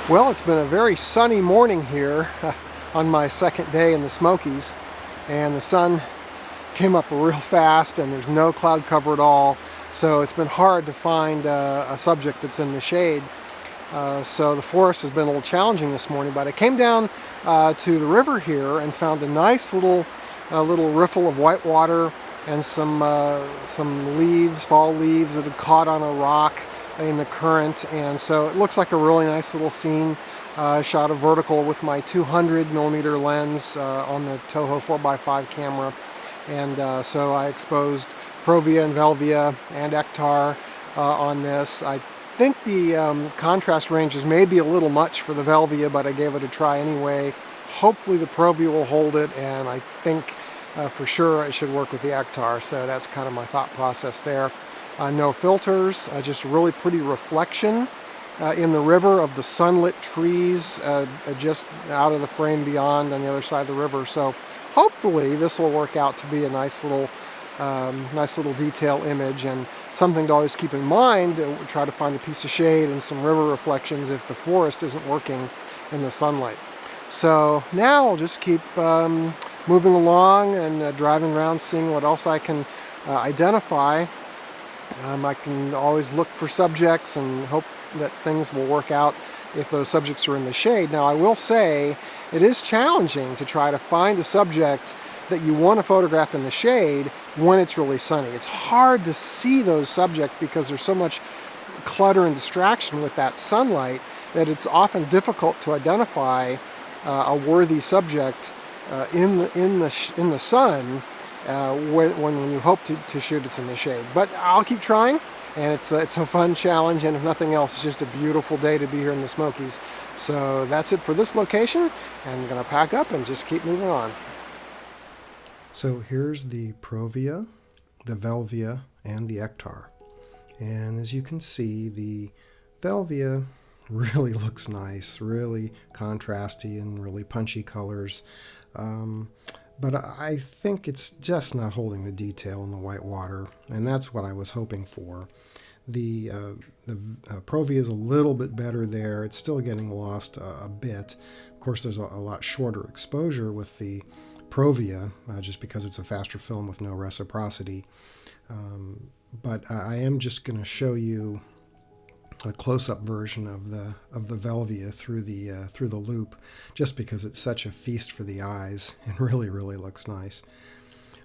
Well, it's been a very sunny morning here on my second day in the Smokies, and the sun came up real fast and there's no cloud cover at all, so it's been hard to find a subject that's in the shade. So the forest has been a little challenging this morning, but I came down to the river here and found a nice little riffle of whitewater and some leaves, fall leaves that had caught on a rock in the current, and so it looks like a really nice little scene. Shot a vertical with my 200mm lens on the Toho 4x5 camera, and so I exposed Provia and Velvia and Ectar on this. I think the contrast range is maybe a little much for the Velvia, but I gave it a try anyway. Hopefully the Provia will hold it, and I think for sure it should work with the Ectar, so that's kind of my thought process there. No filters, just really pretty reflection in the river of the sunlit trees just out of the frame beyond on the other side of the river. So hopefully this will work out to be a nice little detail image, and something to always keep in mind. Try to find a piece of shade and some river reflections if the forest isn't working in the sunlight. So now I'll just keep moving along and driving around, seeing what else I can identify. I can always look for subjects and hope that things will work out if those subjects are in the shade. Now, I will say it is challenging to try to find a subject that you want to photograph in the shade when it's really sunny. It's hard to see those subjects because there's so much clutter and distraction with that sunlight that it's often difficult to identify a worthy subject in the sun when you hope to shoot it's in the shade. But I'll keep trying, and it's a fun challenge, and if nothing else, it's just a beautiful day to be here in the Smokies. So that's it for this location, and I'm going to pack up and just keep moving on. So here's the Provia, the Velvia, and the Ectar. And as you can see, the Velvia really looks nice, really contrasty and really punchy colors. But I think it's just not holding the detail in the white water, and that's what I was hoping for. The Provia is a little bit better there. It's still getting lost a bit. Of course, there's a lot shorter exposure with the Provia, just because it's a faster film with no reciprocity. But I am just going to show you a close-up version of the Velvia through the loop, just because it's such a feast for the eyes and really looks nice.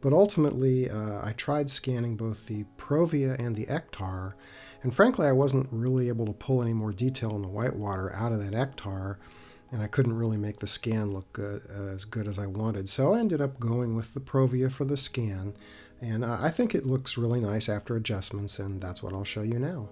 But ultimately, I tried scanning both the Provia and the Ectar, and frankly, I wasn't really able to pull any more detail in the whitewater out of that Ectar, and I couldn't really make the scan look as good as I wanted. So I ended up going with the Provia for the scan, and I think it looks really nice after adjustments, and that's what I'll show you now.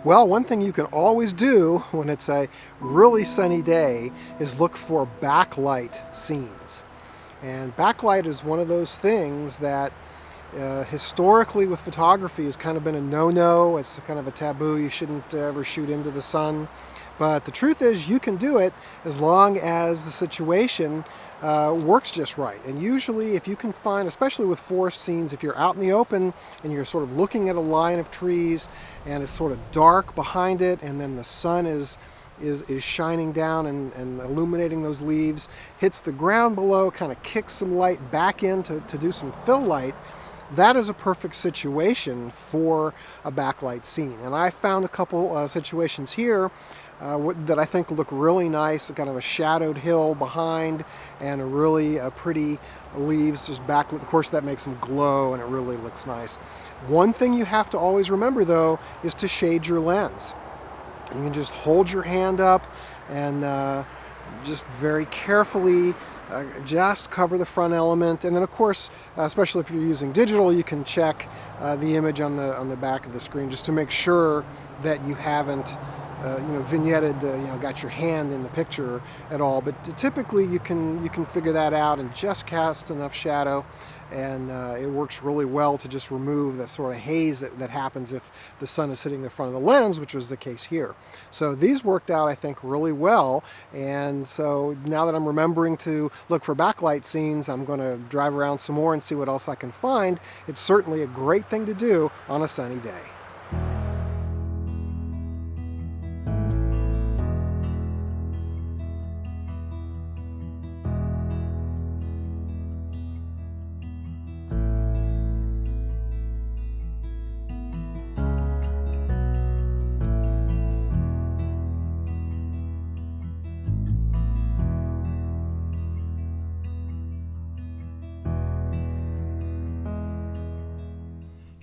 Well, one thing you can always do when it's a really sunny day is look for backlight scenes. And backlight is one of those things that historically with photography has kind of been a no-no. It's kind of a taboo. You shouldn't ever shoot into the sun. But the truth is you can do it as long as the situation works just right. And usually if you can find, especially with forest scenes, if you're out in the open and you're sort of looking at a line of trees and it's sort of dark behind it, and then the sun is shining down and illuminating those leaves, hits the ground below, kind of kicks some light back in to do some fill light, that is a perfect situation for a backlight scene. And I found a couple situations here that I think look really nice, kind of a shadowed hill behind and a really pretty leaves just backlit. Of course that makes them glow and it really looks nice. One thing you have to always remember though is to shade your lens. You can just hold your hand up and just very carefully just cover the front element, and then of course, especially if you're using digital, you can check the image on the back of the screen just to make sure that you haven't vignetted, got your hand in the picture at all. But typically you can figure that out and just cast enough shadow, and it works really well to just remove that sort of haze that happens if the sun is hitting the front of the lens, which was the case here. So these worked out, I think, really well, and so now that I'm remembering to look for backlight scenes, I'm going to drive around some more and see what else I can find. It's certainly a great thing to do on a sunny day.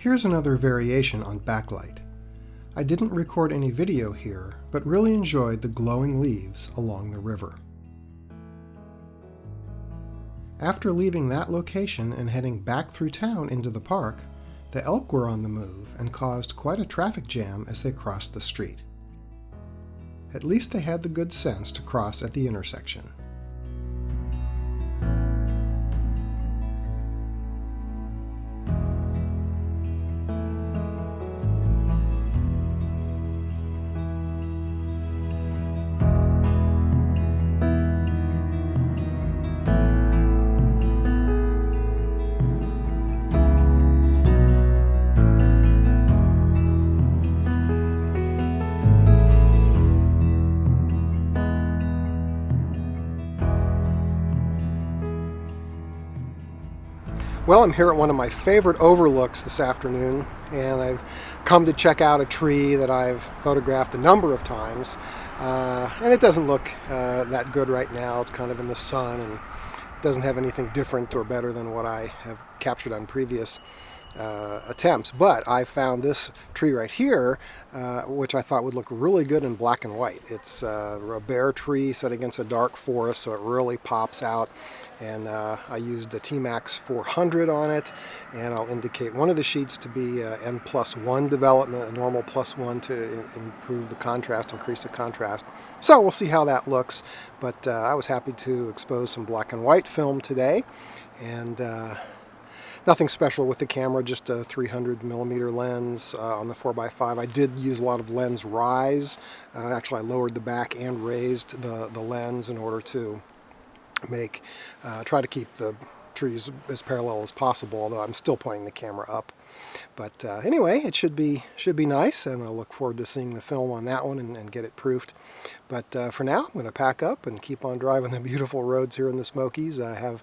Here's another variation on backlight. I didn't record any video here, but really enjoyed the glowing leaves along the river. After leaving that location and heading back through town into the park, the elk were on the move and caused quite a traffic jam as they crossed the street. At least they had the good sense to cross at the intersection. Well, I'm here at one of my favorite overlooks this afternoon, and I've come to check out a tree that I've photographed a number of times, and it doesn't look that good right now. It's kind of in the sun and doesn't have anything different or better than what I have captured on previous attempts. But I found this tree right here, which I thought would look really good in black and white. It's a bare tree set against a dark forest, so it really pops out. And I used a T-Max 400 on it, and I'll indicate one of the sheets to be N+1 development, a normal +1 to improve the contrast, increase the contrast. So we'll see how that looks, but I was happy to expose some black and white film today, and nothing special with the camera, just a 300mm lens on the 4x5. I did use a lot of lens rise. Actually, I lowered the back and raised the lens in order to try to keep the trees as parallel as possible, although I'm still pointing the camera up. But anyway, it should be nice, and I'll look forward to seeing the film on that one and get it proofed. But for now, I'm going to pack up and keep on driving the beautiful roads here in the Smokies. I have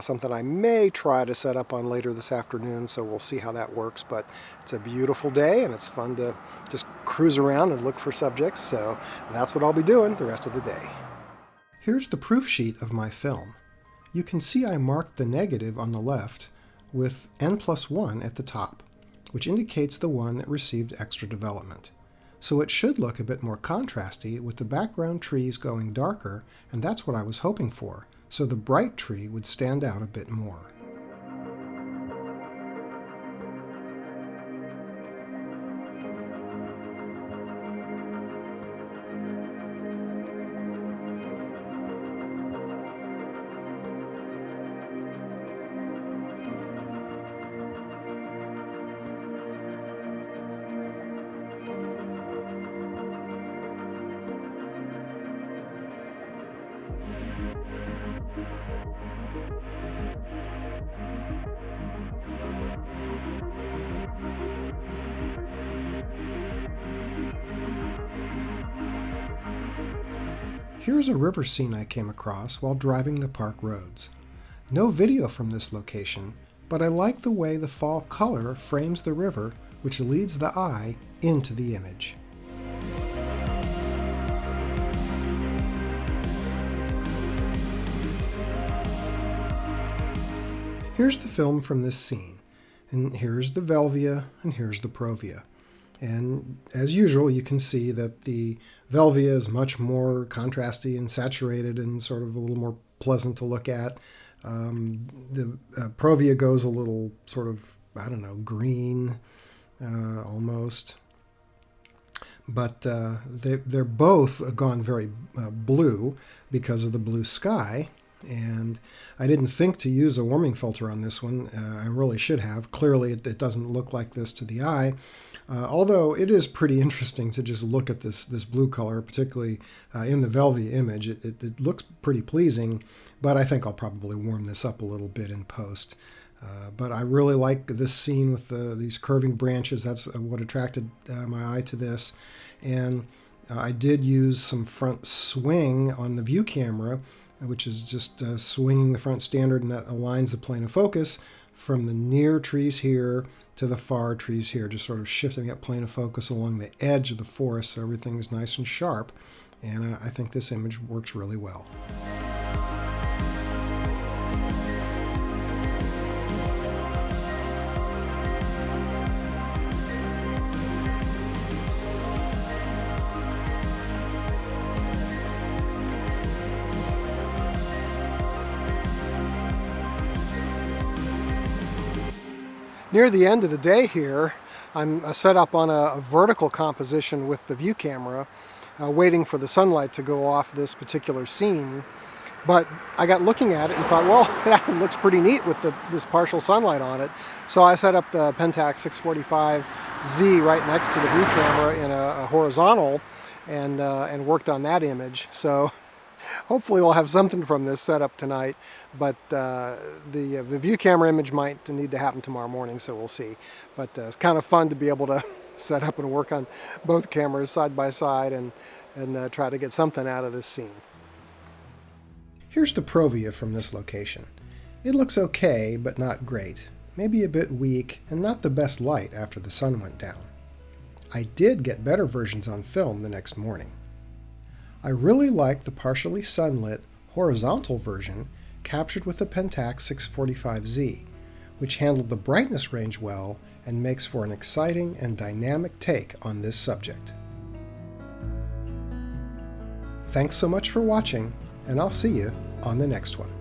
something I may try to set up on later this afternoon, so we'll see how that works. But it's a beautiful day, and it's fun to just cruise around and look for subjects, so that's what I'll be doing the rest of the day. Here's the proof sheet of my film. You can see I marked the negative on the left with N+1 at the top, which indicates the one that received extra development. So it should look a bit more contrasty with the background trees going darker, and that's what I was hoping for, so the bright tree would stand out a bit more. Here's a river scene I came across while driving the park roads. No video from this location, but I like the way the fall color frames the river, which leads the eye into the image. Here's the film from this scene, and here's the Velvia, and here's the Provia. And as usual, you can see that the Velvia is much more contrasty and saturated and sort of a little more pleasant to look at. The Provia goes a little sort of, I don't know, green almost. But they're both gone very blue because of the blue sky. And I didn't think to use a warming filter on this one. I really should have. Clearly, it doesn't look like this to the eye. Although it is pretty interesting to just look at this blue color, particularly in the Velvia image. It looks pretty pleasing, but I think I'll probably warm this up a little bit in post. But I really like this scene with these curving branches. That's what attracted my eye to this. And I did use some front swing on the view camera, which is just swinging the front standard, and that aligns the plane of focus from the near trees here to the far trees here, just sort of shifting that plane of focus along the edge of the forest so everything's nice and sharp. And I think this image works really well. Near the end of the day here, I'm set up on a vertical composition with the view camera, waiting for the sunlight to go off this particular scene. But I got looking at it and thought, well, that looks pretty neat with this partial sunlight on it. So I set up the Pentax 645Z right next to the view camera in a horizontal and worked on that image. So hopefully we'll have something from this setup tonight, but the view camera image might need to happen tomorrow morning, so we'll see. But it's kind of fun to be able to set up and work on both cameras side by side and try to get something out of this scene. Here's the Provia from this location. It looks okay, but not great. Maybe a bit weak and not the best light after the sun went down. I did get better versions on film the next morning. I really like the partially sunlit horizontal version captured with the Pentax 645Z, which handled the brightness range well and makes for an exciting and dynamic take on this subject. Thanks so much for watching, and I'll see you on the next one.